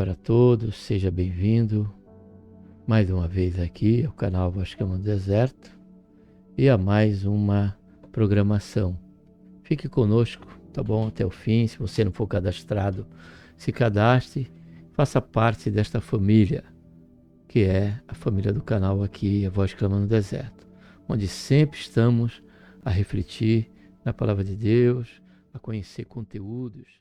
para todos, seja bem-vindo mais uma vez aqui ao canal Voz Clama no Deserto e a mais uma programação. Fique conosco, tá bom? Até o fim. Se você não for cadastrado, se cadastre, faça parte desta família, que é a família do canal aqui, a Voz Clama no Deserto, onde sempre estamos a refletir na Palavra de Deus, a conhecer conteúdos.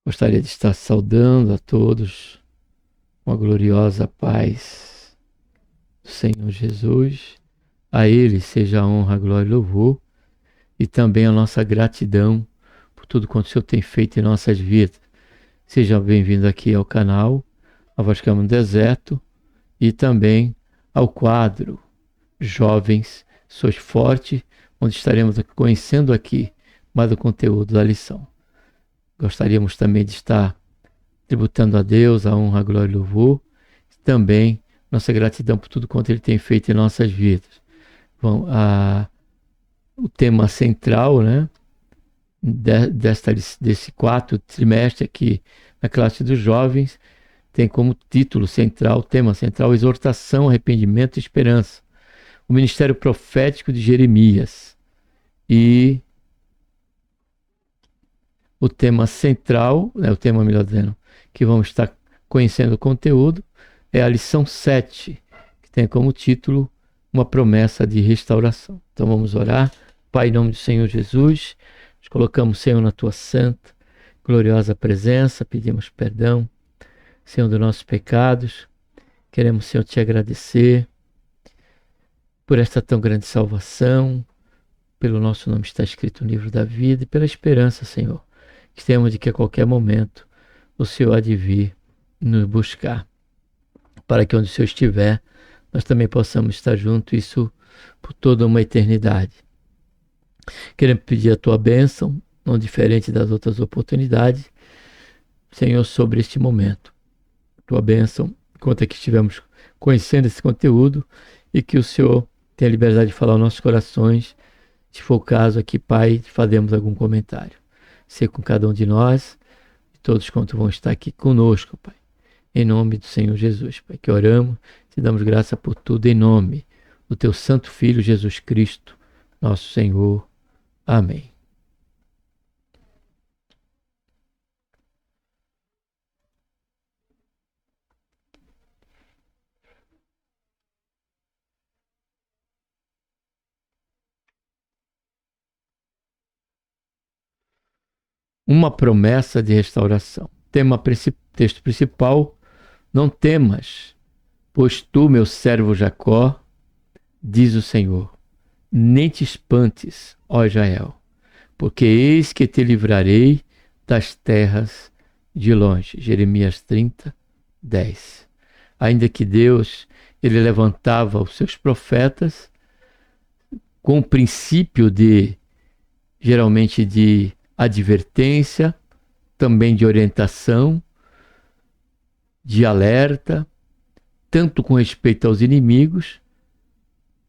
Gostaria de estar saudando a todos com a gloriosa paz do Senhor Jesus. A Ele seja a honra, a glória e louvor, e também a nossa gratidão por tudo quanto o Senhor tem feito em nossas vidas. Seja bem-vindo aqui ao canal, a Voz Clama no Deserto, e também ao quadro Jovens Sois Forte, onde estaremos conhecendo aqui mais o conteúdo da lição. Gostaríamos também de estar tributando a Deus a honra, a glória e o louvor, e também nossa gratidão por tudo quanto Ele tem feito em nossas vidas. Bom, o tema central, né, desse quarto trimestre aqui na classe dos jovens, tem como título central, tema central, exortação, arrependimento e esperança. O ministério profético de Jeremias. E o tema central, né, o tema, melhor dizendo, que vamos estar conhecendo o conteúdo, é a lição 7, que tem como título uma promessa de restauração. Então vamos orar. Pai, em nome do Senhor Jesus, nos colocamos, Senhor, na tua santa, gloriosa presença, pedimos perdão, Senhor, dos nossos pecados. Queremos, Senhor, te agradecer por esta tão grande salvação, pelo nosso nome está escrito no livro da vida, e pela esperança, Senhor, que temos de que a qualquer momento o Senhor há de vir nos buscar, para que onde o Senhor estiver, nós também possamos estar juntos, isso por toda uma eternidade. Queremos pedir a tua bênção, não diferente das outras oportunidades, Senhor, sobre este momento. Tua bênção, enquanto aqui estivermos conhecendo esse conteúdo, e que o Senhor tenha liberdade de falar aos nossos corações. Se for o caso aqui, Pai, fazemos algum comentário. Ser com cada um de nós e todos quantos vão estar aqui conosco, Pai. Em nome do Senhor Jesus, Pai, que oramos, te damos graça por tudo, em nome do teu santo Filho Jesus Cristo, nosso Senhor. Amém. Uma promessa de restauração. Texto principal: não temas, pois tu, meu servo Jacó, diz o Senhor, nem te espantes, ó Israel, porque eis que te livrarei das terras de longe. Jeremias 30, 10. Ainda que Deus, ele levantava os seus profetas com o princípio geralmente de advertência, também de orientação, de alerta, tanto com respeito aos inimigos,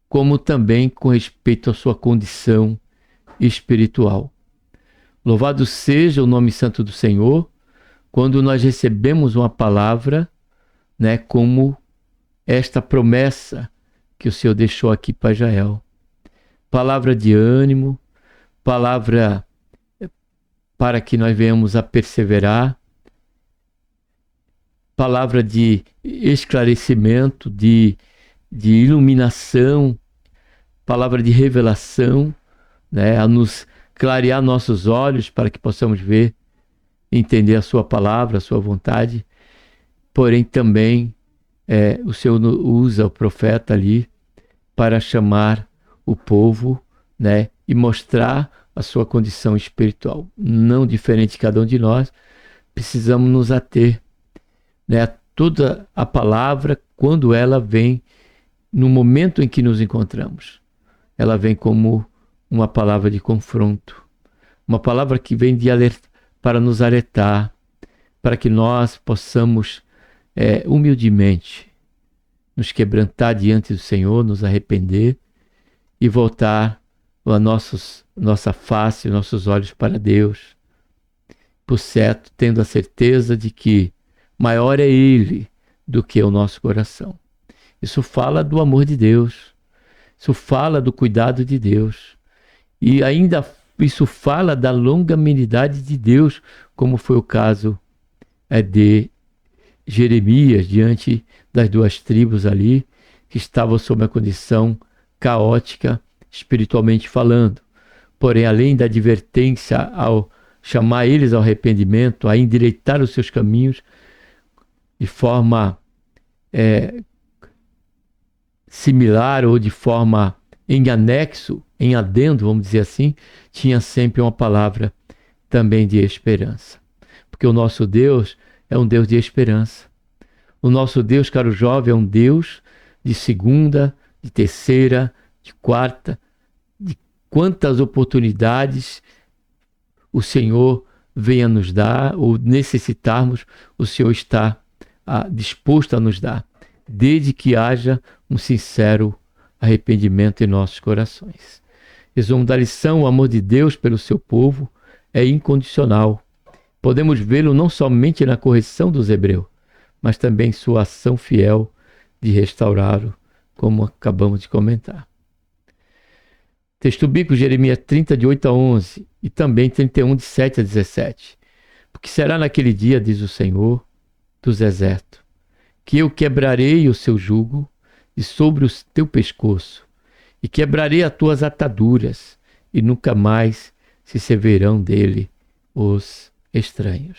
como também com respeito à sua condição espiritual. Louvado seja o nome santo do Senhor, quando nós recebemos uma palavra, né, como esta promessa que o Senhor deixou aqui para Israel. Palavra de ânimo, palavra para que nós venhamos a perseverar, palavra de esclarecimento, de iluminação, palavra de revelação, né, a nos clarear nossos olhos para que possamos ver, entender a sua palavra, a sua vontade. Porém também o Senhor usa o profeta ali para chamar o povo, né, e mostrar a sua condição espiritual. Não diferente de cada um de nós, precisamos nos ater, né, a toda a palavra quando ela vem no momento em que nos encontramos. Ela vem como uma palavra de confronto, uma palavra que vem para nos alertar, para que nós possamos humildemente nos quebrantar diante do Senhor, nos arrepender e voltar a nossa face, nossos olhos para Deus, por certo, tendo a certeza de que maior é Ele do que o nosso coração. Isso fala do amor de Deus, isso fala do cuidado de Deus, e ainda isso fala da longanimidade de Deus, como foi o caso de Jeremias diante das duas tribos ali, que estavam sob uma condição caótica, espiritualmente falando. Porém, além da advertência ao chamar eles ao arrependimento, a endireitar os seus caminhos de forma similar ou de forma em anexo, em adendo, vamos dizer assim, tinha sempre uma palavra também de esperança. Porque o nosso Deus é um Deus de esperança. O nosso Deus, caro jovem, é um Deus de segunda, de terceira, de quarta, de quantas oportunidades o Senhor venha nos dar ou necessitarmos, o Senhor está disposto a nos dar, desde que haja um sincero arrependimento em nossos corações. Resumo da lição: o amor de Deus pelo seu povo é incondicional. Podemos vê-lo não somente na correção dos hebreus, mas também em sua ação fiel de restaurá-lo, como acabamos de comentar. Texto bíblico, Jeremias 30, de 8 a 11, e também 31, de 7 a 17. Porque será naquele dia, diz o Senhor dos exércitos, que eu quebrarei o seu jugo de sobre o teu pescoço, e quebrarei as tuas ataduras, e nunca mais se servirão dele os estranhos.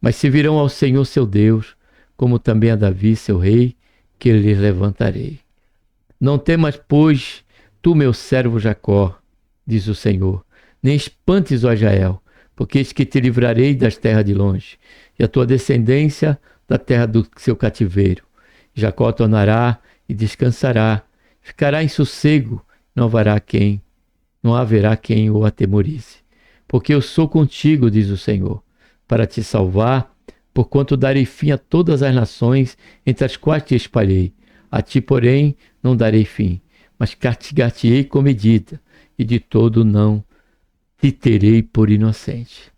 Mas servirão ao Senhor seu Deus, como também a Davi seu rei, que lhes levantarei. Não temas, pois, tu, meu servo Jacó, diz o Senhor, nem espantes, ó Israel, porque eis que te livrarei das terras de longe, e a tua descendência da terra do seu cativeiro. Jacó tornará e descansará, ficará em sossego, não haverá quem o atemorize. Porque eu sou contigo, diz o Senhor, para te salvar, porquanto darei fim a todas as nações entre as quais te espalhei. A ti, porém, não darei fim, mas castigar-te-ei com medida, e de todo não te terei por inocente.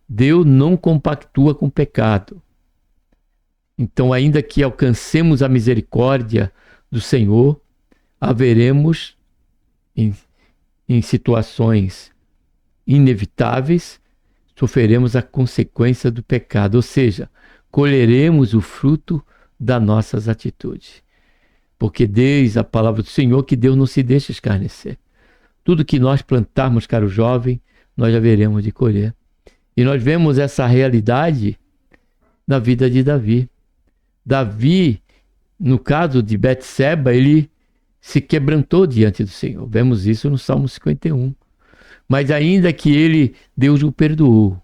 Deus não compactua com o pecado. Então, ainda que alcancemos a misericórdia do Senhor, haveremos em situações inevitáveis, sofreremos a consequência do pecado, ou seja, colheremos o fruto das nossas atitudes. Porque diz a palavra do Senhor que Deus não se deixa escarnecer. Tudo que nós plantarmos, caro jovem, nós haveremos de colher. E nós vemos essa realidade na vida de Davi. Davi, no caso de Betseba, ele se quebrantou diante do Senhor. Vemos isso no Salmo 51. Mas ainda que Deus o perdoou,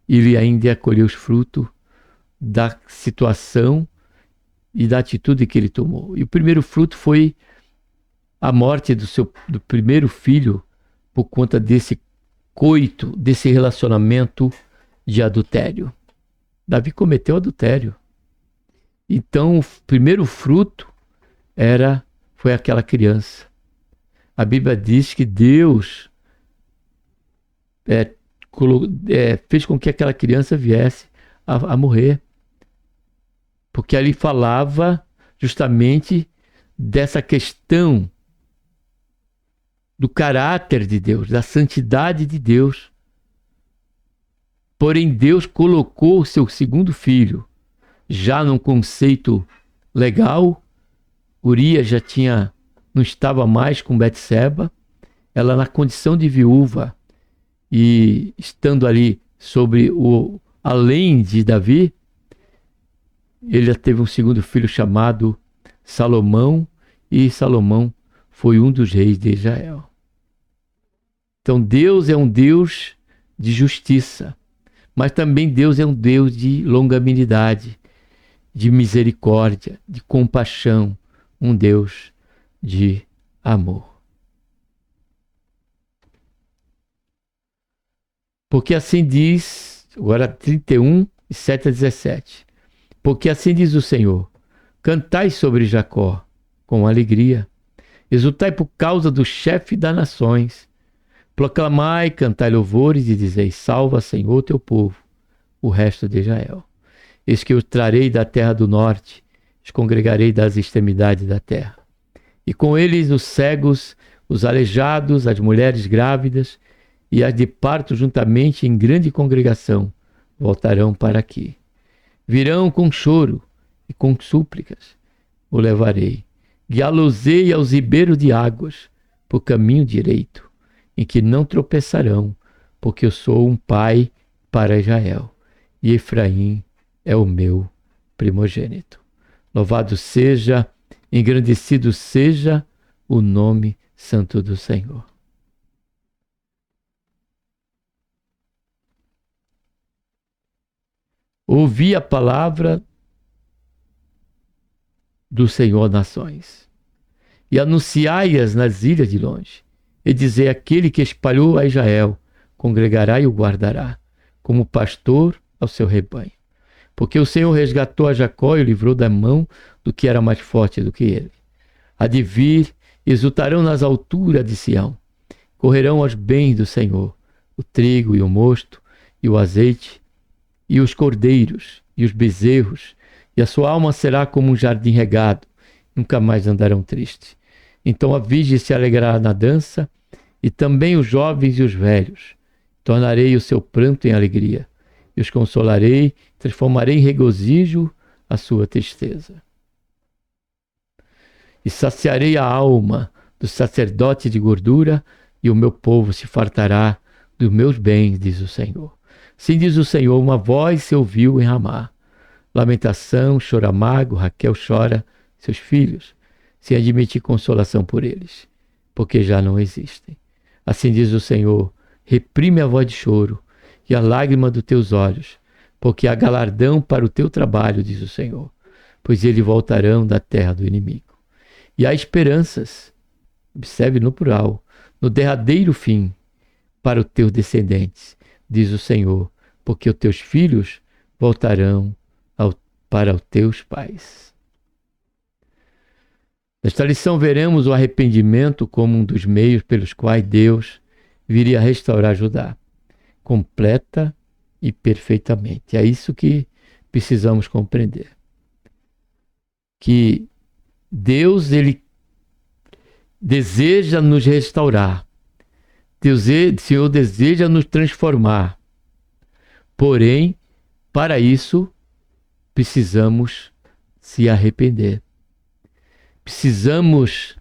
ele ainda colheu os frutos da situação e da atitude que ele tomou. E o primeiro fruto foi a morte do primeiro filho por conta desse coito, desse relacionamento de adultério. Davi cometeu adultério. Então, o primeiro fruto foi aquela criança. A Bíblia diz que Deus fez com que aquela criança viesse a morrer. Porque ali falava justamente dessa questão do caráter de Deus, da santidade de Deus. Porém, Deus colocou o seu segundo filho já num conceito legal. Urias não estava mais com Betseba, ela na condição de viúva e estando ali além de Davi, ele já teve um segundo filho chamado Salomão, e Salomão foi um dos reis de Israel. Então Deus é um Deus de justiça, mas também Deus é um Deus de longanimidade, de misericórdia, de compaixão, um Deus de amor. Porque assim diz, agora 31, 7 a 17. Porque assim diz o Senhor: cantai sobre Jacó com alegria, exultai por causa do chefe das nações. Proclamai, cantai louvores e dizei: salva, Senhor, teu povo, o resto de Israel. Eis que eu trarei da terra do norte, os congregarei das extremidades da terra. E com eles os cegos, os aleijados, as mulheres grávidas e as de parto juntamente em grande congregação voltarão para aqui. Virão com choro e com súplicas, o levarei. Guiá-los-ei aos ribeiros de águas, por caminho direito, em que não tropeçarão, porque eu sou um pai para Israel, e Efraim é o meu primogênito. Louvado seja, engrandecido seja o nome santo do Senhor. Ouvi a palavra do Senhor nações, e anunciai-as nas ilhas de longe, e dizei: aquele que espalhou a Israel congregará e o guardará, como pastor ao seu rebanho. Porque o Senhor resgatou a Jacó e o livrou da mão do que era mais forte do que ele. Há de vir, exultarão nas alturas de Sião, correrão aos bens do Senhor, o trigo e o mosto, e o azeite, e os cordeiros, e os bezerros, e a sua alma será como um jardim regado, nunca mais andarão tristes. Então a virgem se alegrará na dança, e também os jovens e os velhos. Tornarei o seu pranto em alegria, e os consolarei, transformarei em regozijo a sua tristeza. E saciarei a alma do sacerdote de gordura, e o meu povo se fartará dos meus bens, diz o Senhor. Sim, diz o Senhor, uma voz se ouviu em Ramá. Lamentação, choro amargo, Raquel chora seus filhos, sem admitir consolação por eles, porque já não existem. Assim diz o Senhor, reprime a voz de choro e a lágrima dos teus olhos, porque há galardão para o teu trabalho, diz o Senhor, pois eles voltarão da terra do inimigo. E há esperanças, observe no plural, no derradeiro fim, para os teus descendentes, diz o Senhor, porque os teus filhos voltarão para os teus pais. Nesta lição veremos o arrependimento como um dos meios pelos quais Deus viria restaurar Judá, completa e perfeitamente. É isso que precisamos compreender. Que Deus, ele deseja nos restaurar. O Senhor deseja nos transformar. Porém, para isso, precisamos se arrepender. Precisamos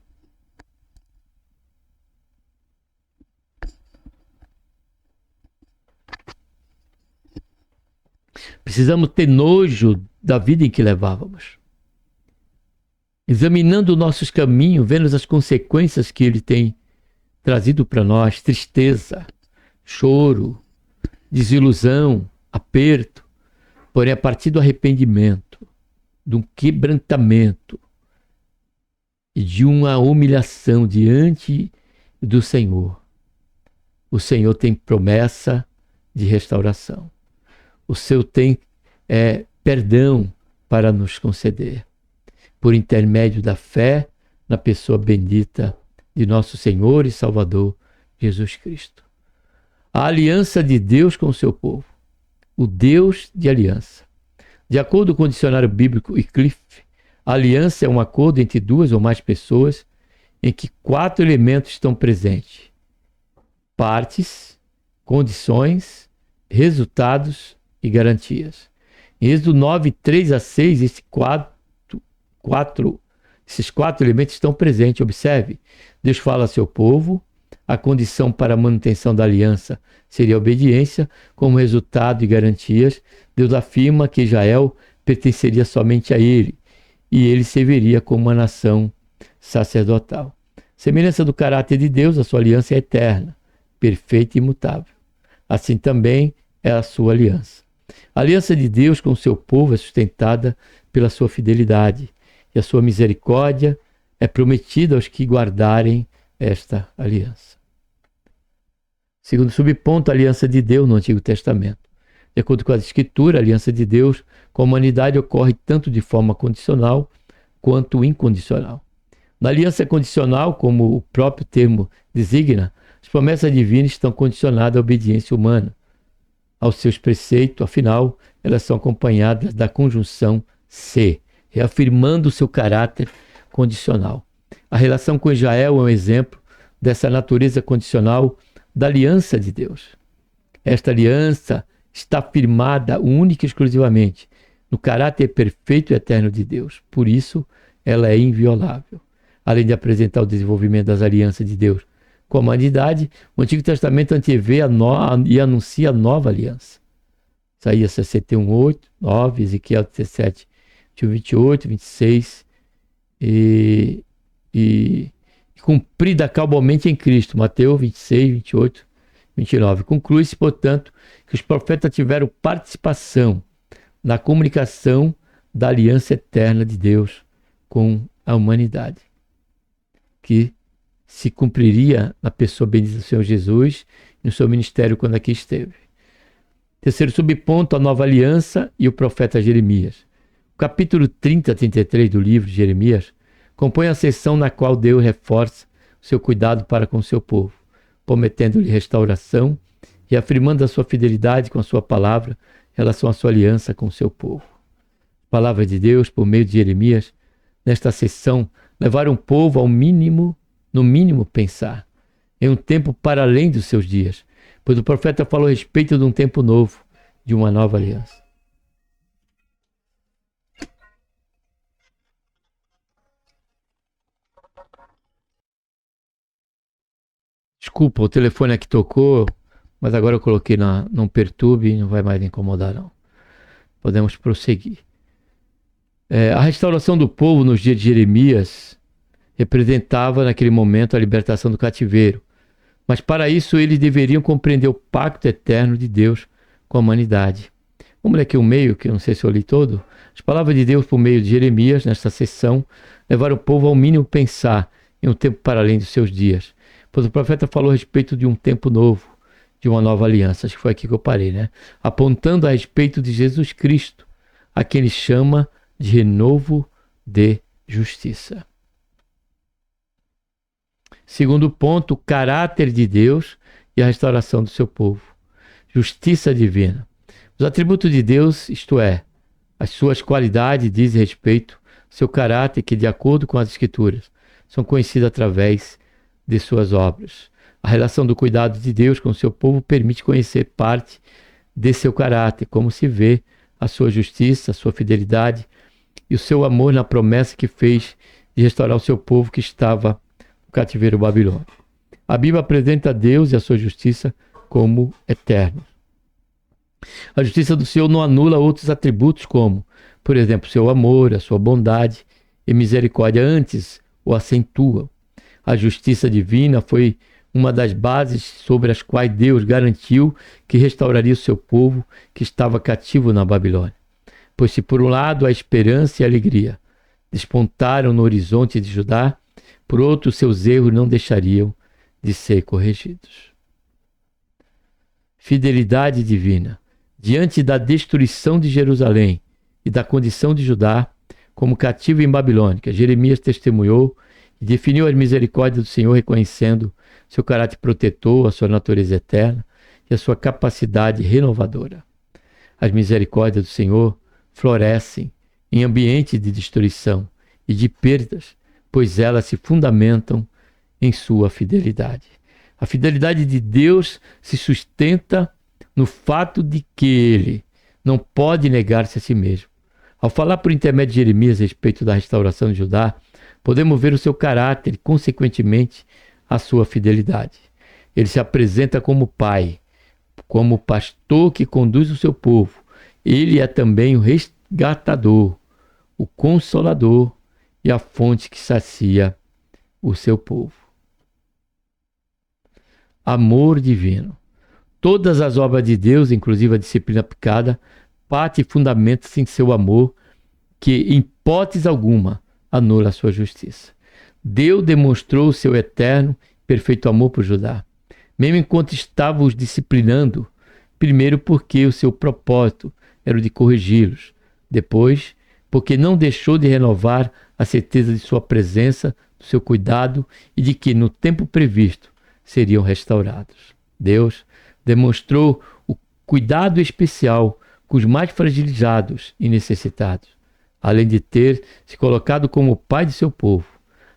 ter nojo da vida em que levávamos. Examinando nossos caminhos, vendo as consequências que ele tem trazido para nós, tristeza, choro, desilusão, aperto. Porém, a partir do arrependimento, de um quebrantamento e de uma humilhação diante do Senhor, o Senhor tem promessa de restauração. O Senhor tem perdão para nos conceder, por intermédio da fé na pessoa bendita de nosso Senhor e Salvador Jesus Cristo. A aliança de Deus com o seu povo, o Deus de aliança. De acordo com o dicionário bíblico Wycliffe, a aliança é um acordo entre duas ou mais pessoas em que 4 elementos estão presentes: partes, condições, resultados e garantias. Em Êxodo 9, 3 a 6, esses quatro elementos estão presentes. Observe, Deus fala a seu povo, a condição para a manutenção da aliança seria a obediência, como resultado e garantias, Deus afirma que Israel pertenceria somente a ele, e ele serviria como uma nação sacerdotal. Semelhança do caráter de Deus, a sua aliança é eterna, perfeita e imutável. Assim também é a sua aliança. A aliança de Deus com o seu povo é sustentada pela sua fidelidade, e a sua misericórdia é prometida aos que guardarem esta aliança. Segundo subponto, a aliança de Deus no Antigo Testamento. De acordo com as Escrituras, a aliança de Deus com a humanidade ocorre tanto de forma condicional quanto incondicional. Na aliança condicional, como o próprio termo designa, as promessas divinas estão condicionadas à obediência humana, aos seus preceitos, afinal, elas são acompanhadas da conjunção se, reafirmando o seu caráter condicional. A relação com Israel é um exemplo dessa natureza condicional da aliança de Deus. Esta aliança está firmada única e exclusivamente no caráter perfeito e eterno de Deus. Por isso, ela é inviolável. Além de apresentar o desenvolvimento das alianças de Deus com a humanidade, o Antigo Testamento antevê e anuncia a nova aliança. Isaías 61:8, 9, Ezequiel 17, 28, 26 e cumprida cabalmente em Cristo, Mateus 26, 28, 29. Conclui-se, portanto, que os profetas tiveram participação na comunicação da aliança eterna de Deus com a humanidade, que se cumpriria na pessoa bendita do Senhor Jesus e no seu ministério quando aqui esteve. Terceiro subponto, a nova aliança e o profeta Jeremias. O capítulo 30 a 33 do livro de Jeremias compõe a seção na qual Deus reforça o seu cuidado para com o seu povo, prometendo-lhe restauração e afirmando a sua fidelidade com a sua palavra em relação à sua aliança com o seu povo. A palavra de Deus, por meio de Jeremias, nesta seção, levaram o povo ao mínimo, no mínimo, pensar em um tempo para além dos seus dias, pois o profeta falou a respeito de um tempo novo, de uma nova aliança. Desculpa, o telefone aqui tocou, mas agora eu coloquei não perturbe, não vai mais incomodar não. Podemos prosseguir. A restauração do povo nos dias de Jeremias representava naquele momento a libertação do cativeiro. Mas para isso eles deveriam compreender o pacto eterno de Deus com a humanidade. Vamos ler aqui o meio, que eu não sei se eu li todo. As palavras de Deus por meio de Jeremias, nesta sessão, levaram o povo ao mínimo pensar em um tempo para além dos seus dias. Pois o profeta falou a respeito de um tempo novo, de uma nova aliança. Acho que foi aqui que eu parei, né? Apontando a respeito de Jesus Cristo, a quem ele chama de renovo de justiça. Segundo ponto, o caráter de Deus e a restauração do seu povo. Justiça divina. Os atributos de Deus, isto é, as suas qualidades, dizem respeito ao seu caráter, que, de acordo com as Escrituras, são conhecidas através de suas obras. A relação do cuidado de Deus com o seu povo permite conhecer parte de seu caráter, como se vê a sua justiça, a sua fidelidade e o seu amor na promessa que fez de restaurar o seu povo que estava no cativeiro babilônico. A Bíblia apresenta Deus e a sua justiça como eternos. A justiça do Senhor não anula outros atributos como, por exemplo, seu amor, a sua bondade e misericórdia, antes o acentua. A justiça divina foi uma das bases sobre as quais Deus garantiu que restauraria o seu povo que estava cativo na Babilônia. Pois se por um lado a esperança e a alegria despontaram no horizonte de Judá, por outro seus erros não deixariam de ser corrigidos. Fidelidade divina. Diante da destruição de Jerusalém e da condição de Judá como cativo em Babilônica, Jeremias testemunhou e definiu as misericórdias do Senhor, reconhecendo seu caráter protetor, a sua natureza eterna e a sua capacidade renovadora. As misericórdias do Senhor florescem em ambiente de destruição e de perdas, pois elas se fundamentam em sua fidelidade. A fidelidade de Deus se sustenta no fato de que ele não pode negar-se a si mesmo. Ao falar por intermédio de Jeremias a respeito da restauração de Judá, podemos ver o seu caráter e, consequentemente, a sua fidelidade. Ele se apresenta como pai, como pastor que conduz o seu povo. Ele é também o resgatador, o consolador e a fonte que sacia o seu povo. Amor divino. Todas as obras de Deus, inclusive a disciplina aplicada, parte e fundamenta-se em seu amor, que, em hipótese alguma, anula a sua justiça. Deus demonstrou o seu eterno, perfeito amor por Judá. mesmo enquanto estava os disciplinando, primeiro porque o seu propósito era o de corrigi-los, depois porque não deixou de renovar a certeza de sua presença, do seu cuidado e de que no tempo previsto seriam restaurados. Deus demonstrou o cuidado especial com os mais fragilizados e necessitados, além de ter se colocado como o pai de seu povo.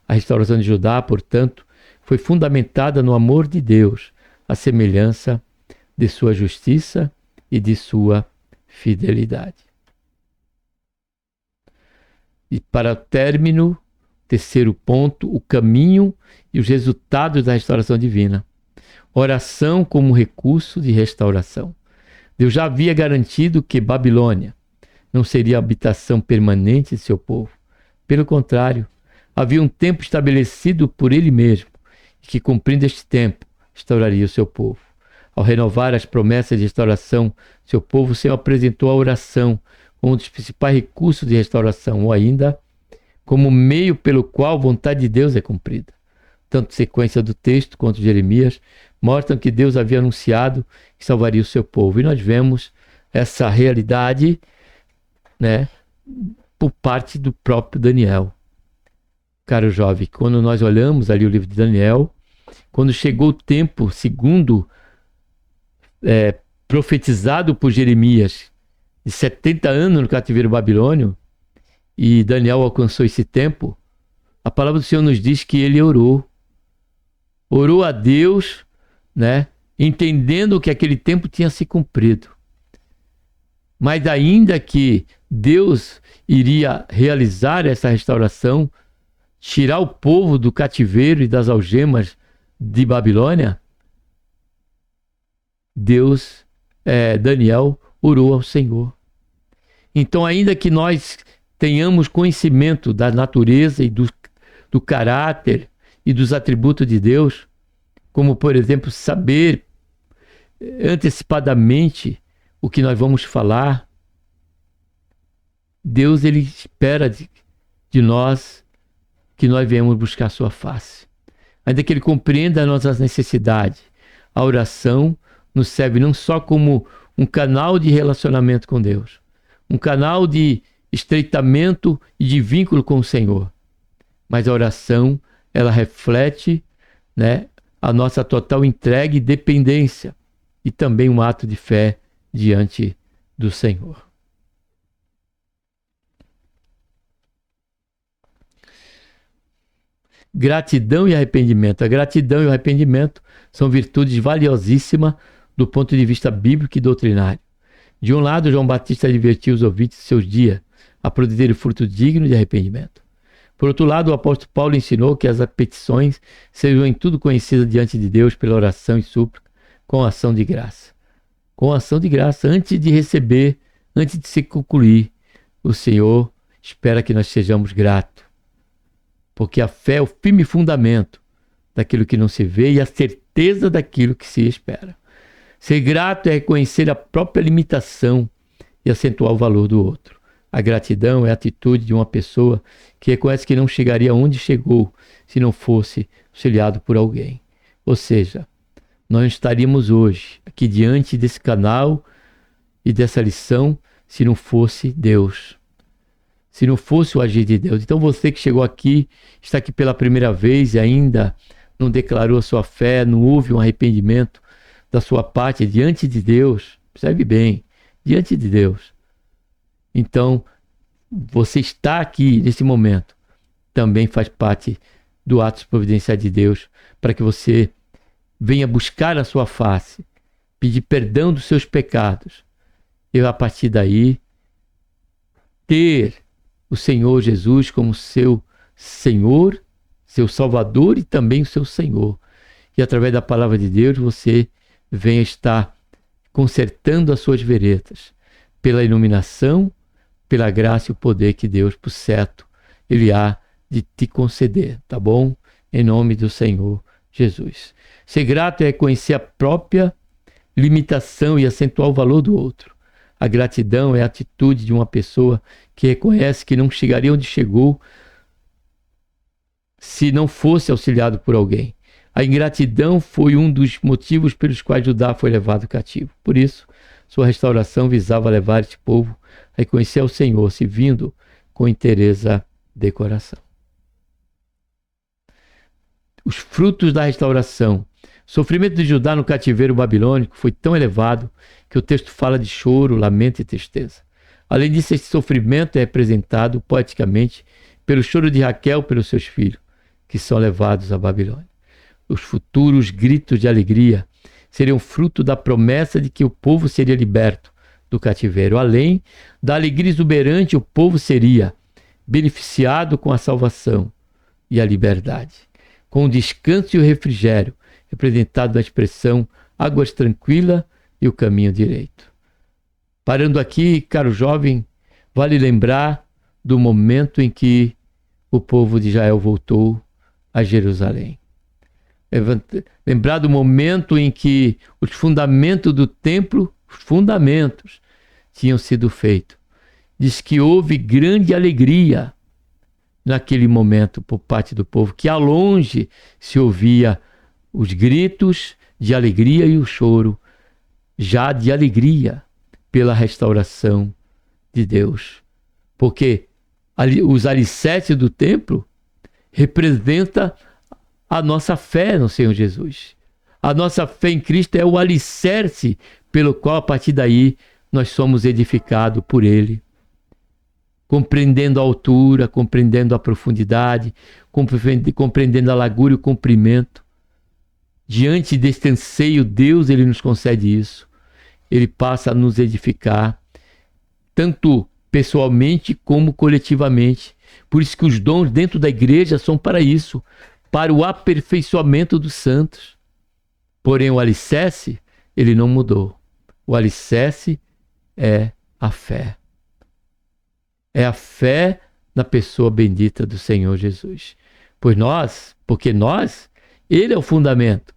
A restauração de Judá, portanto, foi fundamentada no amor de Deus, à semelhança de sua justiça e de sua fidelidade. E para término, terceiro ponto, o caminho e os resultados da restauração divina. Oração como recurso de restauração. Deus já havia garantido que Babilônia não seria a habitação permanente de seu povo. Pelo contrário, havia um tempo estabelecido por ele mesmo, e que, cumprindo este tempo, restauraria o seu povo. Ao renovar as promessas de restauração, seu povo, o Senhor apresentou a oração como um dos principais recursos de restauração, ou ainda como meio pelo qual a vontade de Deus é cumprida. Tanto a sequência do texto quanto de Jeremias mostram que Deus havia anunciado que salvaria o seu povo. E nós vemos essa realidade, né, por parte do próprio Daniel. Caro jovem, quando nós olhamos ali o livro de Daniel, quando chegou o tempo, segundo profetizado por Jeremias, de 70 anos no cativeiro babilônio, e Daniel alcançou esse tempo, a palavra do Senhor nos diz que ele orou a Deus, né, entendendo que aquele tempo tinha se cumprido. Mas ainda que Deus iria realizar essa restauração, tirar o povo do cativeiro e das algemas de Babilônia, Daniel orou ao Senhor. Então, ainda que nós tenhamos conhecimento da natureza e do caráter e dos atributos de Deus, como, por exemplo, saber antecipadamente o que nós vamos falar, Deus, ele espera de nós que nós venhamos buscar a sua face. Ainda que ele compreenda as nossas necessidades, a oração nos serve não só como um canal de relacionamento com Deus, um canal de estreitamento e de vínculo com o Senhor, mas a oração, ela reflete, né, a nossa total entrega e dependência, e também um ato de fé diante do Senhor. Gratidão e arrependimento. A gratidão e o arrependimento são virtudes valiosíssimas do ponto de vista bíblico e doutrinário. De um lado, João Batista advertiu os ouvintes de seus dias a produzir o fruto digno de arrependimento. Por outro lado, o apóstolo Paulo ensinou que as petições sejam em tudo conhecidas diante de Deus pela oração e súplica, com ação de graça. Com ação de graça, antes de receber, antes de se concluir, o Senhor espera que nós sejamos gratos. Porque a fé é o firme fundamento daquilo que não se vê e a certeza daquilo que se espera. Ser grato é reconhecer a própria limitação e acentuar o valor do outro. A gratidão é a atitude de uma pessoa que reconhece que não chegaria onde chegou se não fosse auxiliado por alguém. Ou seja, nós estaríamos hoje aqui diante desse canal e dessa lição se não fosse Deus. Se não fosse o agir de Deus. Então você que chegou aqui, está aqui pela primeira vez e ainda não declarou a sua fé, não houve um arrependimento da sua parte diante de Deus, observe bem, diante de Deus. Então, você está aqui nesse momento, também faz parte do ato providencial de Deus, para que você venha buscar a sua face, pedir perdão dos seus pecados, e a partir daí, ter o Senhor Jesus como seu Senhor, seu Salvador e também o seu Senhor. E através da palavra de Deus você venha estar consertando as suas veredas, pela iluminação, pela graça e o poder que Deus, por certo, Ele há de te conceder, tá bom? Em nome do Senhor Jesus. Ser grato é reconhecer a própria limitação e acentuar o valor do outro. A gratidão é a atitude de uma pessoa que reconhece que não chegaria onde chegou se não fosse auxiliado por alguém. A ingratidão foi um dos motivos pelos quais Judá foi levado cativo. Por isso, sua restauração visava levar este povo a reconhecer ao Senhor, servindo com inteireza de coração. Os frutos da restauração. O sofrimento de Judá no cativeiro babilônico foi tão elevado que o texto fala de choro, lamento e tristeza. Além disso, esse sofrimento é representado poeticamente pelo choro de Raquel pelos seus filhos, que são levados à Babilônia. Os futuros gritos de alegria seriam fruto da promessa de que o povo seria liberto do cativeiro. Além da alegria exuberante, o povo seria beneficiado com a salvação e a liberdade, com o descanso e o refrigério, representado na expressão águas tranquilas e o caminho direito. Parando aqui, caro jovem, vale lembrar do momento em que o povo de Israel voltou a Jerusalém. Lembrar do momento em que os fundamentos do templo, os fundamentos, tinham sido feitos. Diz que houve grande alegria naquele momento por parte do povo, que ao longe se ouvia os gritos de alegria e o choro, já de alegria pela restauração de Deus. Porque os alicerces do templo representam a nossa fé no Senhor Jesus. A nossa fé em Cristo é o alicerce pelo qual, a partir daí, nós somos edificados por Ele. Compreendendo a altura, compreendendo a profundidade, compreendendo a largura e o comprimento. Diante deste anseio, Deus, Ele nos concede isso. Ele passa a nos edificar, tanto pessoalmente como coletivamente. Por isso que os dons dentro da igreja são para isso, para o aperfeiçoamento dos santos. Porém, o alicerce, ele não mudou. O alicerce é a fé. É a fé na pessoa bendita do Senhor Jesus. Porque nós, Ele é o fundamento.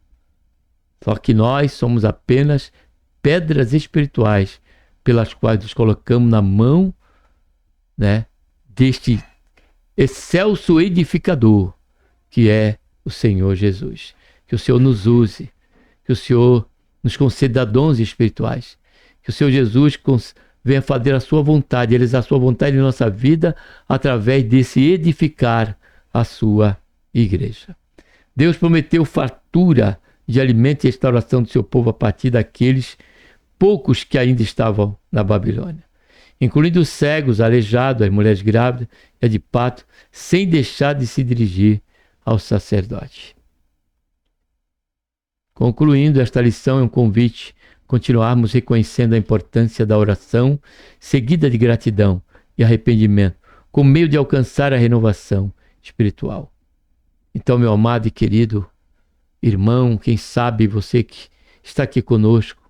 Só que nós somos apenas pedras espirituais pelas quais nos colocamos na mão, né, deste excelso edificador, que é o Senhor Jesus. Que o Senhor nos use, que o Senhor nos conceda dons espirituais, que o Senhor Jesus venha fazer a sua vontade, realizar a sua vontade em nossa vida, através desse edificar a sua igreja. Deus prometeu fartura de alimento e restauração do seu povo a partir daqueles poucos que ainda estavam na Babilônia, incluindo os cegos, aleijados, as mulheres grávidas e a de parto, sem deixar de se dirigir ao sacerdote. Concluindo, esta lição é um convite a continuarmos reconhecendo a importância da oração seguida de gratidão e arrependimento, como meio de alcançar a renovação espiritual. Então, meu amado e querido irmão, quem sabe você que está aqui conosco,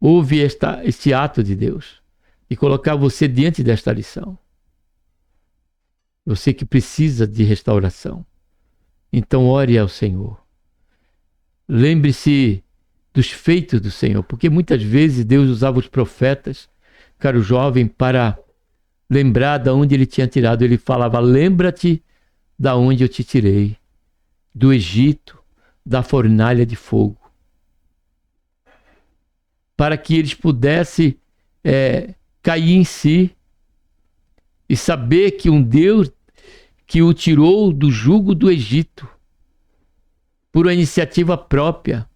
ouve este ato de Deus e colocar você diante desta lição. Você que precisa de restauração. Então ore ao Senhor. Lembre-se dos feitos do Senhor, porque muitas vezes Deus usava os profetas, caro jovem, para lembrar de onde Ele tinha tirado. Ele falava, lembra-te da onde eu te tirei, do Egito, da fornalha de fogo. Para que eles pudessem cair em si e saber que um Deus que o tirou do jugo do Egito por uma iniciativa própria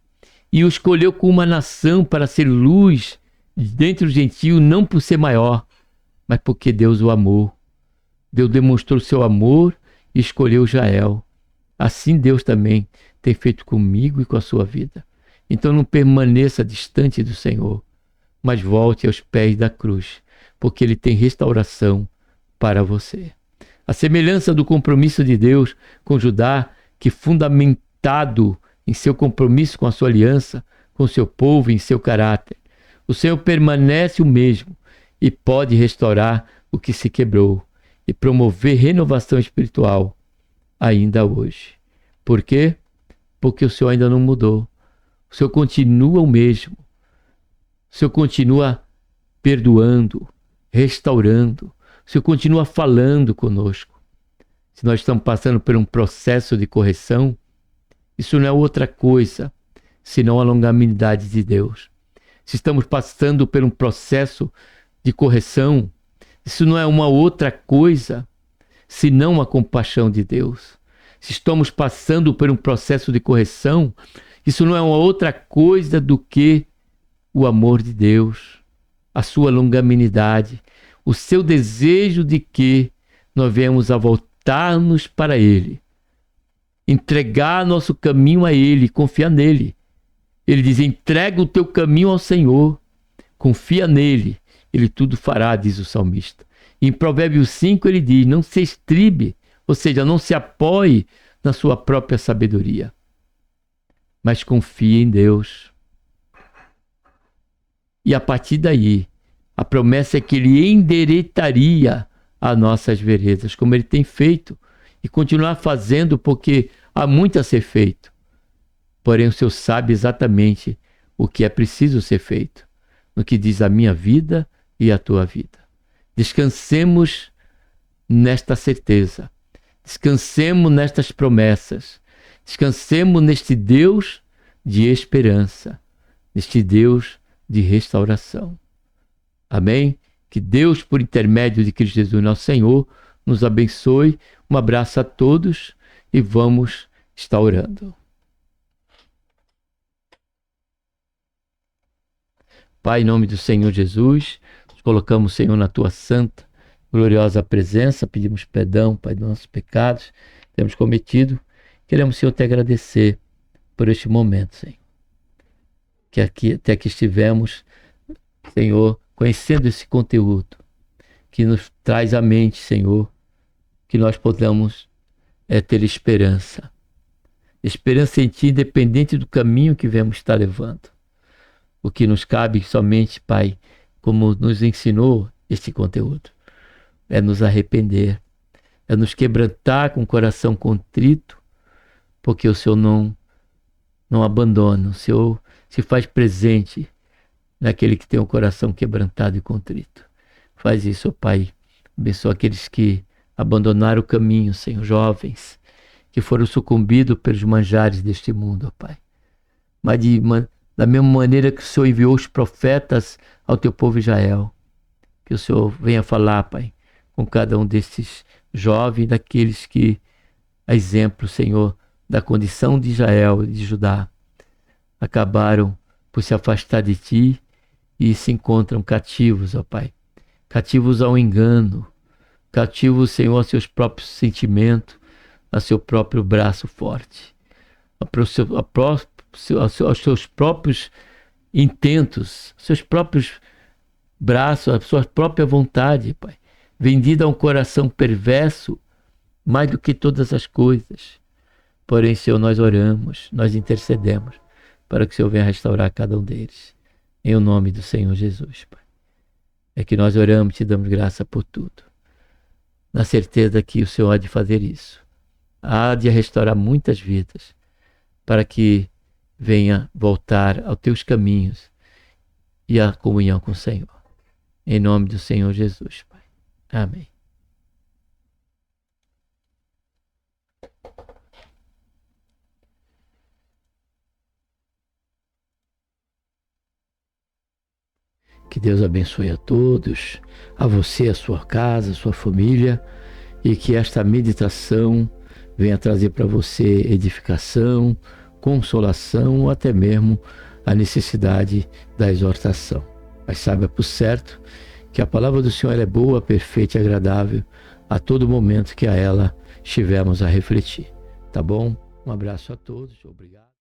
e o escolheu como uma nação para ser luz dentre os gentios, não por ser maior, mas porque Deus o amou. Deus demonstrou o seu amor e escolheu Israel. Assim Deus também tem feito comigo e com a sua vida. Então não permaneça distante do Senhor, mas volte aos pés da cruz, porque Ele tem restauração para você. A semelhança do compromisso de Deus com Judá, que fundamentado em seu compromisso com a sua aliança, com seu povo e em seu caráter, o Senhor permanece o mesmo e pode restaurar o que se quebrou e promover renovação espiritual ainda hoje. Por quê? Porque o Senhor ainda não mudou. O Senhor continua o mesmo. O Senhor continua perdoando, restaurando. O Senhor continua falando conosco. Se nós estamos passando por um processo de correção, Isso não é outra coisa senão a longanimidade de Deus. Se estamos passando por um processo de correção, isso não é uma outra coisa senão a compaixão de Deus. Se estamos passando por um processo de correção, isso não é uma outra coisa do que o amor de Deus, a sua longanimidade, o seu desejo de que nós venhamos a voltar-nos para Ele, entregar nosso caminho a Ele, confiar nele. Ele diz: entrega o teu caminho ao Senhor, confia nele, Ele tudo fará, diz o salmista. Em Provérbios 5 ele diz: não se estribe, ou seja, não se apoie na sua própria sabedoria, mas confie em Deus. E a partir daí, a promessa é que Ele endireitaria as nossas veredas, como Ele tem feito, e continuar fazendo, porque há muito a ser feito. Porém, o Senhor sabe exatamente o que é preciso ser feito, no que diz a minha vida e a tua vida. Descansemos nesta certeza, descansemos nestas promessas, descansemos neste Deus de esperança, neste Deus de restauração. Amém? Que Deus, por intermédio de Cristo Jesus, nosso Senhor, nos abençoe. Um abraço a todos e vamos estar orando. Pai, em nome do Senhor Jesus, nos colocamos, Senhor, na tua santa, gloriosa presença, pedimos perdão, Pai, dos nossos pecados que temos cometido. Queremos, Senhor, te agradecer por este momento, Senhor. Que até aqui estivemos, Senhor, conhecendo esse conteúdo que nos traz à mente, Senhor, que nós podamos ter esperança. Esperança em Ti, independente do caminho que vemos estar levando. O que nos cabe somente, Pai, como nos ensinou este conteúdo, é nos arrepender, é nos quebrantar com o coração contrito, porque o Senhor não abandona, o Senhor se faz presente naquele que tem o coração quebrantado e contrito. Faz isso, Pai. Abençoa aqueles que abandonaram o caminho, Senhor, jovens, que foram sucumbidos pelos manjares deste mundo, Pai. Mas da mesma maneira que o Senhor enviou os profetas ao teu povo Israel, que o Senhor venha falar, Pai, com cada um desses jovens, daqueles que, a exemplo, Senhor, da condição de Israel e de Judá, acabaram por se afastar de Ti e se encontram cativos, ó Pai. Cativos ao engano, cativos, Senhor, aos seus próprios sentimentos, a seu próprio braço forte, aos seus próprios intentos, seus próprios braços, a sua própria vontade, Pai. Vendida a um coração perverso, mais do que todas as coisas. Porém, Senhor, nós oramos, nós intercedemos, para que o Senhor venha restaurar cada um deles. Em o nome do Senhor Jesus, Pai. É que nós oramos e te damos graça por tudo. Na certeza que o Senhor há de fazer isso. Há de restaurar muitas vidas, para que venha voltar aos teus caminhos e à comunhão com o Senhor. Em nome do Senhor Jesus, Pai. Amém. Que Deus abençoe a todos, a você, a sua casa, a sua família, e que esta meditação venha trazer para você edificação, consolação ou até mesmo a necessidade da exortação. Mas saiba por certo que a palavra do Senhor é boa, perfeita e agradável a todo momento que a ela estivermos a refletir. Tá bom? Um abraço a todos. Obrigado.